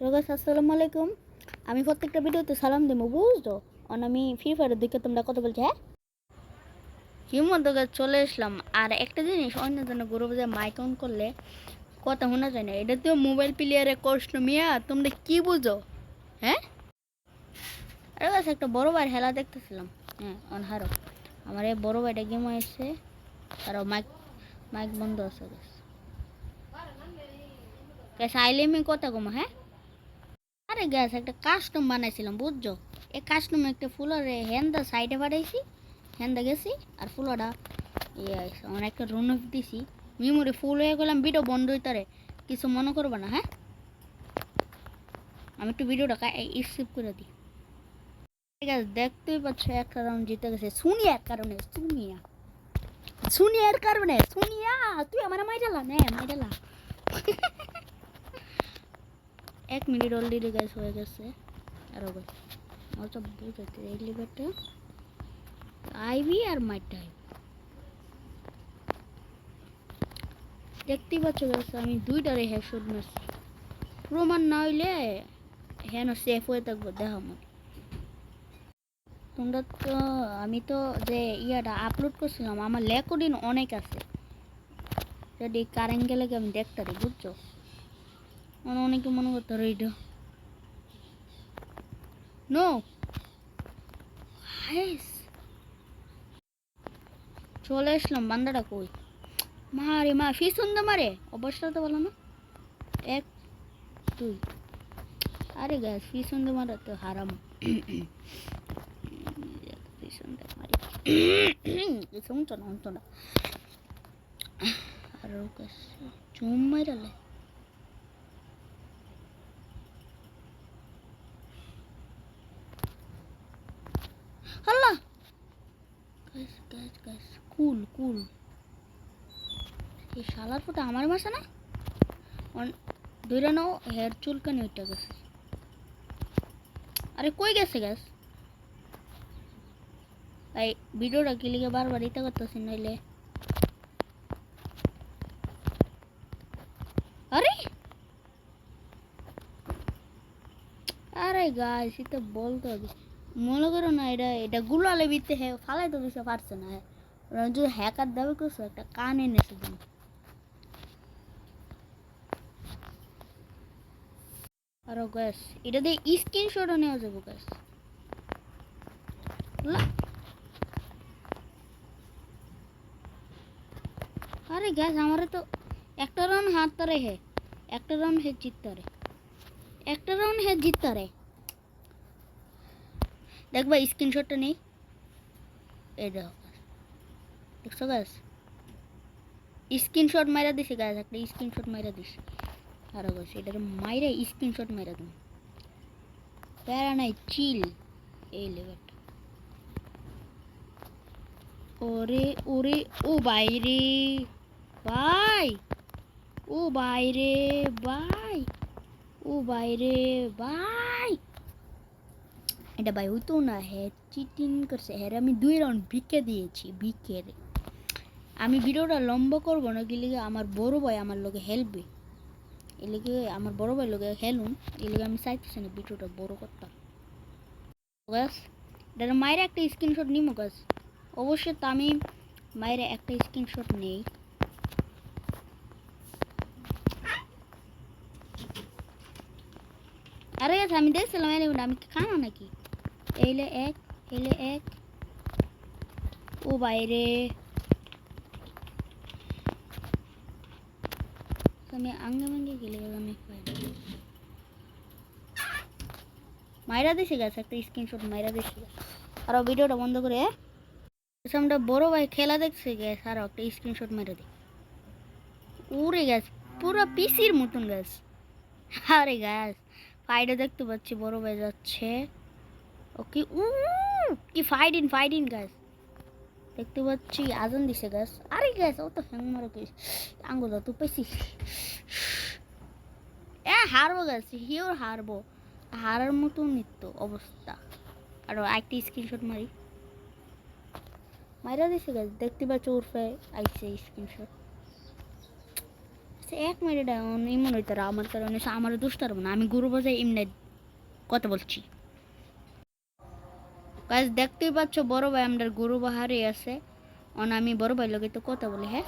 রোগাস আসসালামু আলাইকুম। আমি প্রত্যেকটা ভিডিওতে সালাম দেবো বুঝতো। আমি ফ্রি ফায়ারের দিকে তোমরা কত বলছো হ্যাঁ হিমন্তকে চলে আসলাম। আর একটা জিনিস অন্য জন্য গরু বাজার মাইক অন করলে কথা শোনা যায় না। এটা তো মোবাইল প্লেয়ারে কষ্ট মিয়া, তোমরা কি বুঝো হ্যাঁ? আরে বাস একটা বড় ভাইয়ের খেলা দেখতেছিলাম। হ্যাঁ অনহারো আমার এই বড় ভাইটা গেম আসছে। আর মাইক মাইক বন্ধ আছে গ্যাস আইলে আমি কথা কমো হ্যাঁ। আরে গ্যাস একটা কাস্টম বানাইছিলাম বুঝছো। এই কাস্টমে একটা ফুলের হ্যান্ডা সাইডে পাঠাইছি, হ্যান্ডা গেছি আর ফুলটা ইয়ে আমার একটা রুন দিছি। মেমোরি ফুল হয়ে গেলাম, ভিডিও বন্ধ হইতারে কিছু মনে করবে না হ্যাঁ। আমি একটু ভিডিওটা স্কিপ করে দিই। ঠিক আছে দেখতেই পাচ্ছ একটা রাউন্ড জিতে গেছে সুনিয়ার কারণে। সুনিয়ার কারণে সুনিয়া তুই আমার মাইরালা নে মাইরালা। 1 মিনিট অলরেডি গাইস হয়ে গেছে। আর আমার তো বুঝাইতে এলিভেটর আইভি আর মাইটা দেখতেই পাচ্ছ গাছ আমি দুইটারে হেডশট মারছি। প্রমাণ না হইলে হেন সেফ হয়ে থাকবো দেখো আমার। তোমরা তো আমি তো যে ইয়াটা আপলোড করছিলাম আমার রেকর্ডিং অনেক আছে, যদি কারেন্ট গেলে আমি দেখতে পারি বুঝছো। অনেকে মনে করতে পারো এইটা নো চলে আসলাম। বান্দাটা কই মারে মা ফি সুন্দর মারে অবস্থা তো বলো না। 1 2 আরে গ্যাস ফি সুন্দর মারা তো হারাম। ফি সুন্দর মারি শুনছো না শুনছো না। আর গ্যাস চুম মাইরালে আল্লাহ গ্যাস গ্যাস গ্যাস কুল কুল এই শালার ফোটা আমার মাসে না ধরে নাও হেয়ার চুলকানি ওইটা গেছে। আরে কই গেছে গ্যাস এই ভিডিওটা কি লিখে বারবার ইতা করতেছি নাইলে। আরে আরে গাইস এটা বলতে হবে মনে করো না। এটা এটা গুলালে বিতে হ্যাঁ ফালাই তো দিতে পারছে না। হ্যাঁ ওরা যদি হ্যাকার দাবি করছো একটা কান এনেছে তুমি। আরো গ্যাস এটা দিয়ে স্ক্রিনশটও নেওয়া যাবো গ্যাস। আরে গ্যাস আমারে তো একটা রাউন্ড হাত তারে হে, একটা রাউন্ড হে জিততারে, একটা রাউন্ড হে জিততারে। দেখবা স্ক্রিনশটটা নেই এই দেখো দেখছো গ্যাস স্ক্রিনশট মাইরা দিছে গ্যাস একটা স্ক্রিনশট মাইরা দিছে। আরো গ্যাস এটার মাইরা স্ক্রিনশট মাইরা তুমি প্যারা নাই চিল এই লেভেলটা। ওরে ওরে ও বাইরে ভাই ও বাইরে ভাই ও বাইরে ভাই এটা ভাই হইতো না। হ্যাঁ চিটিং করছে হ্যাঁ। আমি 2 রাউন্ড ভিক্ষে দিয়েছি ভিক্ষে রে। আমি ভিডিওটা লম্বা করবো না কি লিগে আমার বড় ভাই আমার লোকে হেল্পবে এই লিগে আমার বড় ভাই লোকে হেলুন এই লিগে আমি চাইতেছি না ভিডিওটা বড় করতাম। গাছ এটা মায়ের একটা স্ক্রিনশট নিমো গাছ অবশ্যই তো আমি মায়ের একটা স্ক্রিনশট নেই। আরে গাছ আমি দেখছিলাম আমি খানা নাকি এইলে এক এলে এক ও বাইরে আমি আঙ্গে মাঙ্গে গেলে আমি মাইরা দিছি গাছ একটা স্ক্রিনশট মাইরা দিছি গাছ। আর ভিডিওটা বন্ধ করে আমরা বড় ভাই খেলা দেখছে গ্যাস আর একটা স্ক্রিনশট মেরে দিই উড়ে গ্যাস পুরো পিসির মতন গ্যাস। আরে গ্যাস ফাইটে দেখতে পাচ্ছি বড় ভাই যাচ্ছে ওকে উ কি ফাইট ইন গ্যাস দেখতে পাচ্ছি আজান দিছে গ্যাস। আরে গ্যাস ও তো হ্যাং মারো কি আঙ্গুল তো পেছি হারবো গ্যাস হিওর হারবো হারার মতো নিত্য অবস্থা। আর একটা স্ক্রিনশট মারি মাইরা দিছে গাছ দেখতে পাচ্ছ উর্ফে আইসে স্ক্রিনশট এক মিনিট এমন হইতো আমার কারণে আমার দোষটা না আমি গরু বাজাই এমনি কথা বলছি গাছ দেখতেই পাচ্ছ বড় ভাই আমাদের গরু বাহারে আছে আমি বড় ভাই লোকে তো কথা বলি হ্যাঁ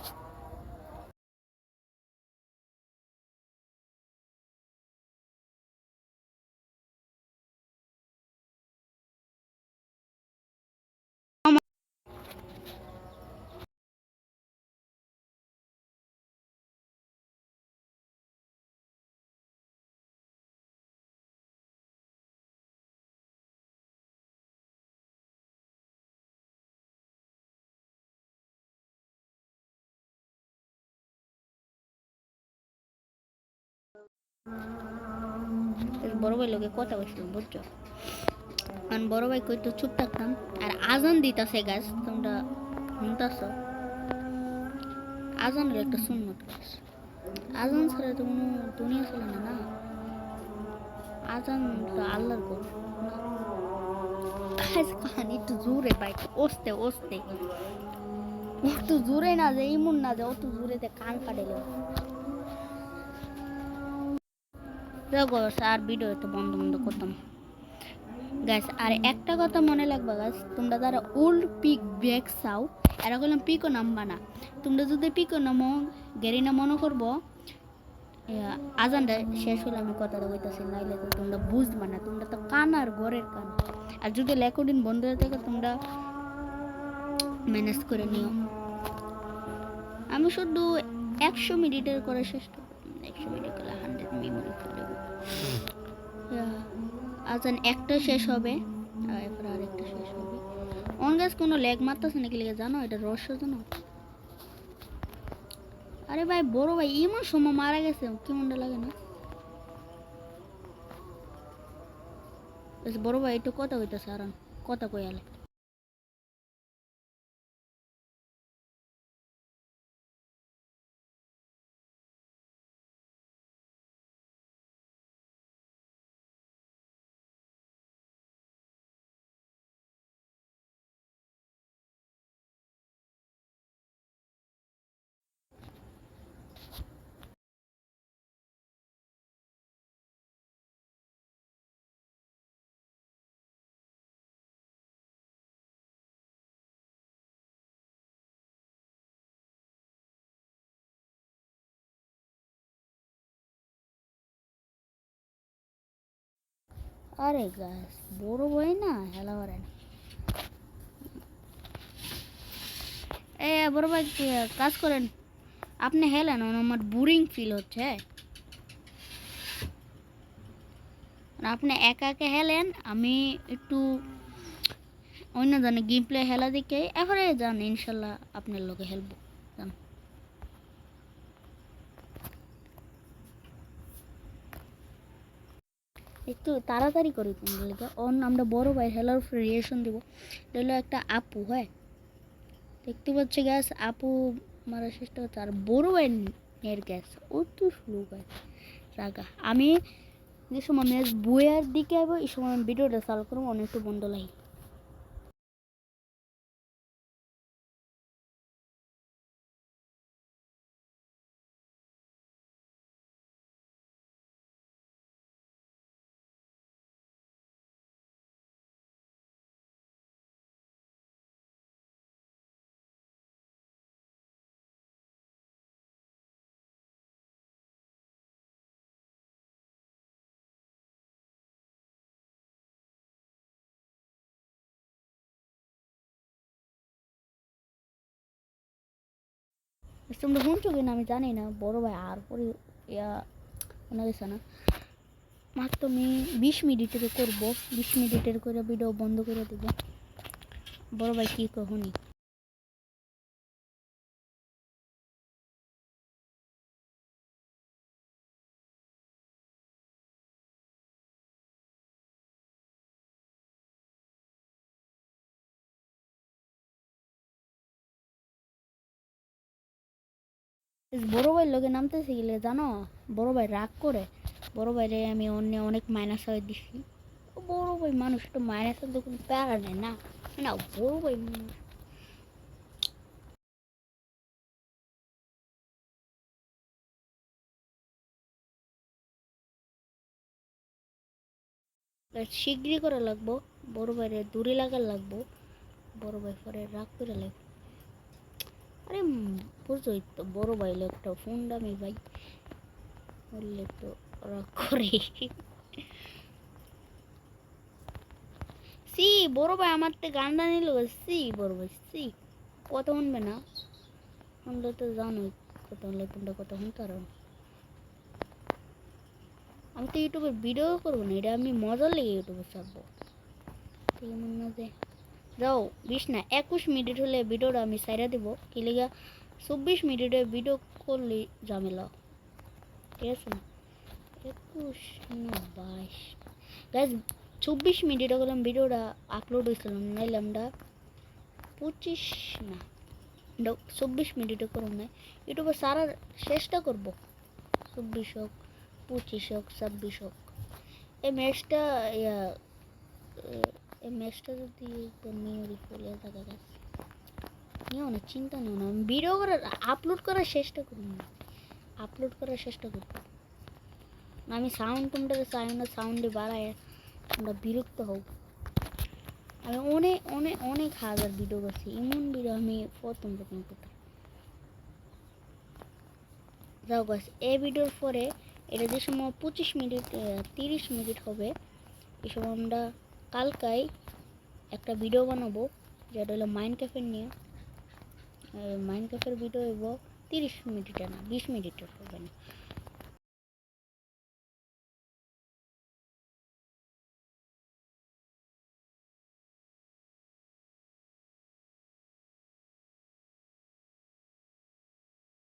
বড় ভাই লোকে কথা বলছিলাম বুঝছো কারণ বড় ভাই কইতো চুপ থাকতাম আর আজান দিতাছে গাছ তোমরা শুনতাছ আজানের একটা সুন্নত গাছ আজান ছাড়া তো কোনো দুনিয়া চলে না না আজান তো আল্লাহর গো কাহানি একটু জোরে বাইক ওস্তে ওস্তে অত জোরে না যে ইমন না যে অত জোরে কান কাটে দেখো আর ভিডিও তো বন্ধ বন্ধ করতাম গাছ আর একটা কথা মনে লাগবে গাছ তোমরা যারা ওল্ড পিক ব্যাগ চাও এরা করলাম পিকও নামবা না তোমরা যদি পিকও নামো গেরি না মনে করবো আজানটা শেষ হলে আমি কথাটা বলতেছি নাইলে তো তোমরা বুঝবা না তোমরা তো কান আর ঘরের কান আর যদি রেকর্ডিং বন্ধ হয়ে থাকে তোমরা ম্যানেজ করে নিও আমি শুধু 100 মিনিটের করে শেষ করব 100 মিনিট করলে 100 মেমোরি করে দেবো আজান একটা শেষ হবে আর এরপর আরেকটা শেষ হবে অন গাছ কোনো ল্যাগ মারতেছে নাকি লেগে জানো এটা রহস্য জানো আরে ভাই বড় ভাই এমন সময় মারা গেছে কেমনটা লাগে না বড় ভাই একটু কথা কইতেছে আর কথা কইয়ালে আরে গাছ বড় ভাই না হেলা করে না বড় ভাই কাজ করেন আপনি হেলেন আমার বোরিং ফিল হচ্ছে আপনি একা একা হেলেন আমি একটু অন্য জানে গেম প্লে হেলা দিকে এবারে যান ইনশাল্লাহ আপনার লোকে হেলবো যান একটু তাড়াতাড়ি করি তোমাদের অন্য আমরা বড় ভাই হেলার উপরে রিয়েকশন দেবো এটা হলো একটা আপু হ্যাঁ দেখতে পাচ্ছি গ্যাস আপু মারার চেষ্টা হচ্ছে আর বড় ভাইয়ের গ্যাস ও তো স্লো গাছ রাগা আমি যে সময় ম্যাচ বইয়ের দিকে যাবো এই সময় আমি ভিডিওটা চালু করবো অনেক একটু বন্ধ লাগে তোমরা শুনছো কিনা আমি জানি না বড় ভাই আর পরে ইয়া শোনা গেছে না মাত্র আমি 20 মিনিটের করবো 20 মিনিটের করে ভিডিও বন্ধ করে দেবো বড় ভাই কী কখনই বড় ভাইয়ের লোকে নামতেছে গেলে জানো বড় ভাই রাগ করে বড় ভাইরে আমি অন্য অনেক মাইনাস হয়ে দিছি বড় ভাই মানুষ তো মাইনাসের তো কোনো প্যারা নেই না না বড় ভাই শীঘ্রই করা লাগবো, বড় ভাইরে দূরে লাগার লাগবো, বড় ভাই পরে রাগ করে লাগবে। আরে বুঝোই তো, বড় ভাই একটা ফোন দামি ভাই, বললে তো রাগ করে। সি বড় ভাই আমার থেকে গানটা নিল, সি বড় ভাই সি কথা শুনবে না, শুনলে তো জানোই কথা হলে তোমরা কথা শুনতে পারো না। আমি তো ইউটিউবে ভিডিও করবো না, এটা আমি মজার লেগে ইউটিউবে ছাড়বো, ঠিক মনে না যে যাও 20 না 21 মিনিট হলে ভিডিওটা আমি সাইরা দেবো, কি লেগা 24 মিনিটে ভিডিও করলে ঝামেলা, ঠিক আছে? 21 না 22 গাইজ, 24 মিনিটে করলাম ভিডিওটা আপলোড হয়েছিলাম, নাইলে আমরা 25 না 24 মিনিটে করুন না, ইউটিউবে সারার চেষ্টা করবো, 24 হোক 25 হোক 26 হোক। এই ম্যাচটা এই ম্যাচটা যদি মেমোরি ফুলে থাকা গেছে নিও না, চিন্তা নিও না, আমি ভিডিও করার আপলোড করার চেষ্টা করুন না, আপলোড করার চেষ্টা করবো। আমি সাউন্ড তোমরা চাই না, সাউন্ডে বাড়ায় তোমরা বিরক্ত হও। আমি অনেক অনেক অনেক হাজার ভিডিও করছি, এমন ভিডিও আমি প্রথম করতে যাও গাছ। এই ভিডিওর পরে এটা যে সময় 25 মিনিট 30 মিনিট হবে, এই সময় আমরা কালকাই একটা ভিডিও বানাবো, যেটা হলো মাইন্ড ক্যাফের নিয়ে। মাইন্ড ক্যাফের ভিডিও হইব 30 মিনিটের না 20 মিনিটের হবে না,